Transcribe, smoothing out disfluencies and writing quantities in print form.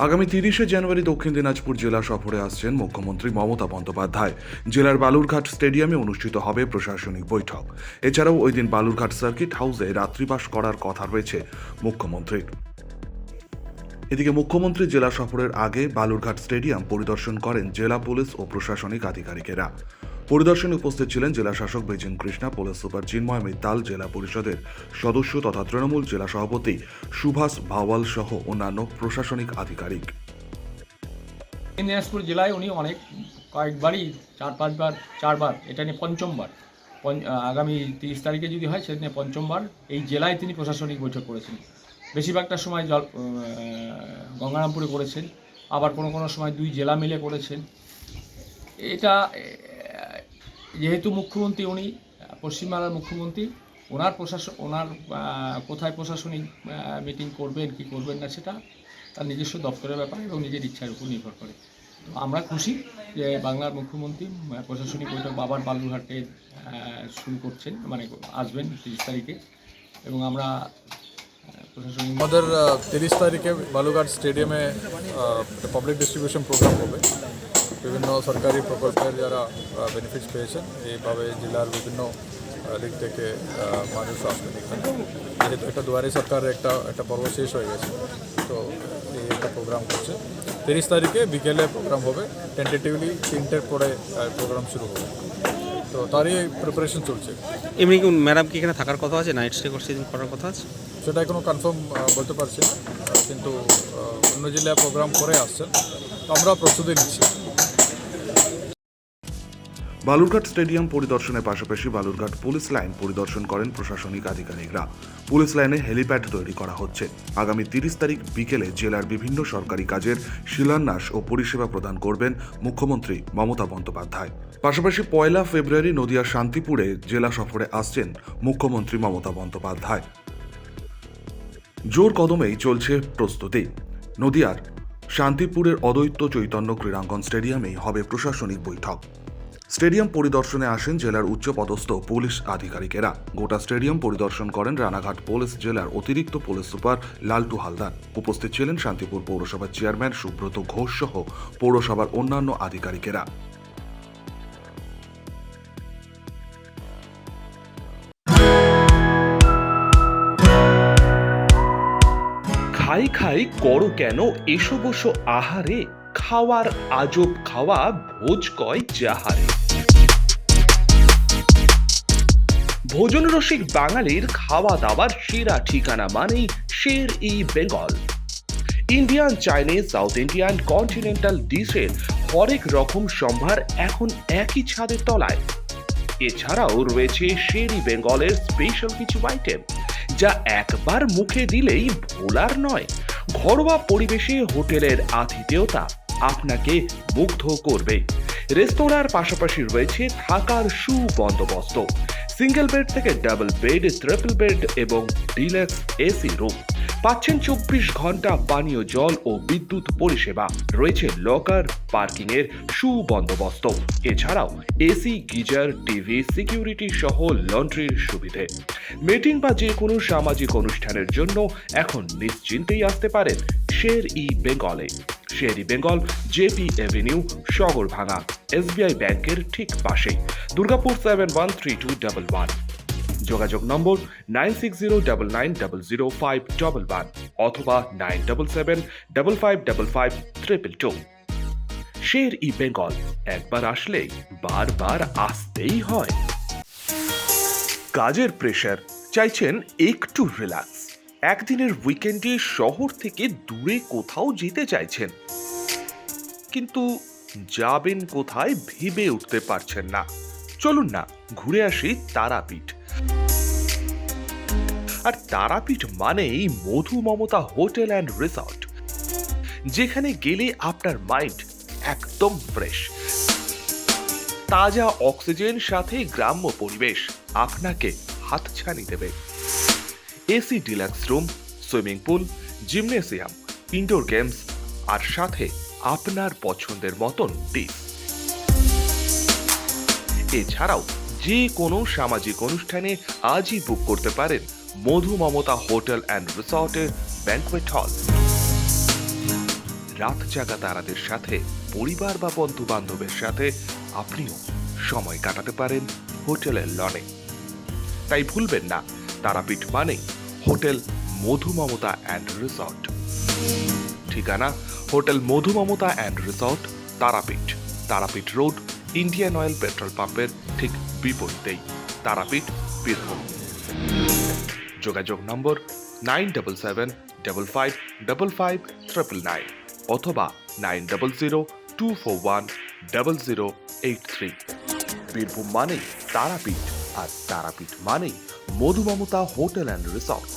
আগামী 30শে জানুয়ারি দক্ষিণ দিনাজপুর জেলা সফরে আসছেন মুখ্যমন্ত্রী মমতা বন্দ্যোপাধ্যায়। জেলার বালুরঘাট স্টেডিয়ামে অনুষ্ঠিত হবে প্রশাসনিক বৈঠক। এছাড়াও ওই দিন বালুরঘাট সার্কিট হাউসে রাত্রিবাস করার কথা রয়েছে মুখ্যমন্ত্রীর। এদিকে মুখ্যমন্ত্রী জেলা সফরের আগে বালুরঘাট স্টেডিয়াম পরিদর্শন করেন জেলা পুলিশ ও প্রশাসনিক আধিকারিকেরা। পরিদর্শনে উপস্থিত ছিলেন জেলা শাসক বৈজেন কৃষ্ণা, পুলিশ সুপার চিন্ময় মিত্তাল, জেলা পরিষদের সদস্য তথা তৃণমূল জেলা সভাপতি সুভাষ ভাওয়াল সহ অন্যান্য প্রশাসনিক আধিকারিক। দিনাজপুর জেলায় উনি কয়েকবারই 4-5বার এটা নিয়ে পঞ্চমবার, আগামী 30 তারিখে যদি হয় সেদিনে পঞ্চমবার এই জেলায় তিনি প্রশাসনিক বৈঠক করেছেন। বেশিরভাগটা সময় গঙ্গারামপুরে করেছেন, আবার কোনো সময় 2 জেলা মিলে করেছেন। এটা যেহেতু মুখ্যমন্ত্রী, উনি পশ্চিমবাংলার মুখ্যমন্ত্রী, ওনার কোথায় প্রশাসনিক মিটিং করবেন কি করবেন না সেটা তার নিজস্ব দপ্তরের ব্যাপার এবং নিজের ইচ্ছার উপর নির্ভর করে। তো আমরা খুশি যে বাংলার মুখ্যমন্ত্রী প্রশাসনিক বৈঠক আবার বালুরঘাটে শুরু করছেন, আসবেন 30 তারিখে, এবং আমরা প্রশাসনিক আমাদের 30 তারিখে বালুরঘাট স্টেডিয়ামে পাবলিক ডিস্ট্রিবিউশন প্রোগ্রাম হবে। বিভিন্ন সরকারি প্রকল্পের যারা বেনিফিটস পেয়েছেন, এইভাবে জেলার বিভিন্ন দিক থেকে মানুষ আসবেন এখানে। যেহেতু একটা দুয়ারে সরকারের একটা পর্ব শেষ হয়ে গেছে, তো এই একটা প্রোগ্রাম করছে। 30 তারিখে বিকেলে প্রোগ্রাম হবে, টেন্টেটিভলি 3টের পরে প্রোগ্রাম শুরু হবে। তো তারই প্রিপারেশন চলছে। এমনি কি ম্যাডাম কি এখানে থাকার কথা আছে, নাইট স্টে করার কথা আছে? সেটা এখনো কনফার্ম বলতে পারছি না, কিন্তু অন্য জেলায় প্রোগ্রাম করে আসছেন, তো আমরা প্রস্তুতি নিচ্ছি। বালুরঘাট স্টেডিয়াম পরিদর্শনের পাশাপাশি বালুরঘাট পুলিশ লাইন পরিদর্শন করেন প্রশাসনিক আধিকারিকরা। পুলিশ লাইনে হেলিপ্যাড তৈরি করা হচ্ছে। আগামী 30 তারিখ বিকেলে জেলার বিভিন্ন সরকারি কাজের শিলান্যাস ও পরিষেবা প্রদান করবেন মুখ্যমন্ত্রী মমতা বন্দ্যোপাধ্যায়। পাশাপাশি 1 ফেব্রুয়ারি নদিয়ার শান্তিপুরে জেলা সফরে আসছেন মুখ্যমন্ত্রী মমতা বন্দ্যোপাধ্যায়। জোর কদমেই চলছে প্রস্তুতি। নদিয়ার শান্তিপুরের অদ্বৈত চৈতন্য ক্রীড়াঙ্গন স্টেডিয়ামেই হবে প্রশাসনিক বৈঠক। স্টেডিয়াম পরিদর্শনে আসেন জেলার উচ্চপদস্থ পুলিশ আধিকারিকেরা। গোটা স্টেডিয়াম পরিদর্শন করেন রানাঘাট পুলিশ জেলার অতিরিক্ত পুলিশ সুপার লালটু হালদার। উপস্থিত ছিলেন শান্তিপুর পৌরসভার চেয়ারম্যান সুব্রত ঘোষ সহ পৌরসভার অন্যান্য আধিকারিকেরা। খাই খাই করো কেন এসো বসো আহারে, খাওয়ার আজব খাওয়া ভোজ কয় যাহারে। ভোজন রসিক বাঙালির খাওয়া দাওয়ার সেরা ঠিকানা মানেই Sher-e Bengal. Indian, Chinese, south Indian, continental ডিশের হরেক রকম সম্ভার এখন একই ছাদের তলায়। এছাড়াও রয়েছে শের-ই বেঙ্গলের স্পেশাল কিছু আইটেম যা একবার মুখে দিলেই ভোলার নয়। ঘরোয়া পরিবেশে হোটেলের আতিথেয়তা আপনাকে মুগ্ধ করবে। রেস্তোরাঁর পাশাপাশি রয়েছে থাকার সুবন্দোবস্ত। সিঙ্গেল বেড থেকে ডাবল বেড, ট্রিপল বেড এবং ডিলাক্স এসি রুম। পাচ্ছেন 24 ঘন্টা পানীয় জল ও বিদ্যুৎ পরিষেবা। রয়েছে লকার, পার্কিং এর সুবন্দোবস্ত। এছাড়াও এসি, গিজার, টিভি, সিকিউরিটি সহ লন্ড্রির সুবিধে। মিটিং বা যে কোনো সামাজিক অনুষ্ঠানের জন্য এখন নিশ্চিন্তেই আসতে পারেন শের-ই বেঙ্গলে। Sher e Bengal, JP Avenue, Sagarbhanga, SBI ব্যাংকের ঠিক পাশেই, দুর্গাপুর 713211। যোগাযোগ নম্বর 9609900511 অথবা 9775555222। শের-ই বেঙ্গল, একবার আসলেই বারবার আসতেই হয়। কাজের প্রেশার, চাইছেন একটু রিল্যাক্স। একদিনের উইকেন্ডে শহর থেকে দূরে কোথাও যেতে চাইছেন, কিন্তু যাবেন কোথায় ভেবে উঠতে পারছেন না। চলুন না ঘুরে আসি তারাপীঠ। আর তারাপীঠ মানেই মধু মমতা হোটেল অ্যান্ড রিসর্ট, যেখানে গেলে আপনার মাইন্ড একদম ফ্রেশ। তাজা অক্সিজেন সাথে গ্রাম্য পরিবেশ আপনাকে হাতছানি দেবে। AC deluxe room, swimming pool, gymnasium, indoor games আর সাথে আপনার পছন্দের মতন ডিশ। এছাড়াও যে কোনো সামাজিক অনুষ্ঠানে আজই বুক করতে পারেন মধু মমতা হোটেল অ্যান্ড রিসর্টের ব্যাংকুয়েট হল। রাত জাগা তারাদের সাথে পরিবার বা বন্ধু বান্ধবের সাথে আপনিও সময় কাটাতে পারেন হোটেলের লনে। তাই ভুলবেন না, তারাপীঠ মানে hotel Madhu Mamata and resort. ঠিকানা hotel Madhu Mamata and resort, Tarapith, Tarapith road, Indian Oil petrol পাম্পের ঠিক বিপরীতেই, তারাপীঠ, বীরভূম। যোগাযোগ নম্বর 9775555599 অথবা 9002410083। বীরভূম মানেই তারাপীঠ, আর তারাপীঠ মানেই মধু মমতা হোটেল অ্যান্ড রিসর্ট।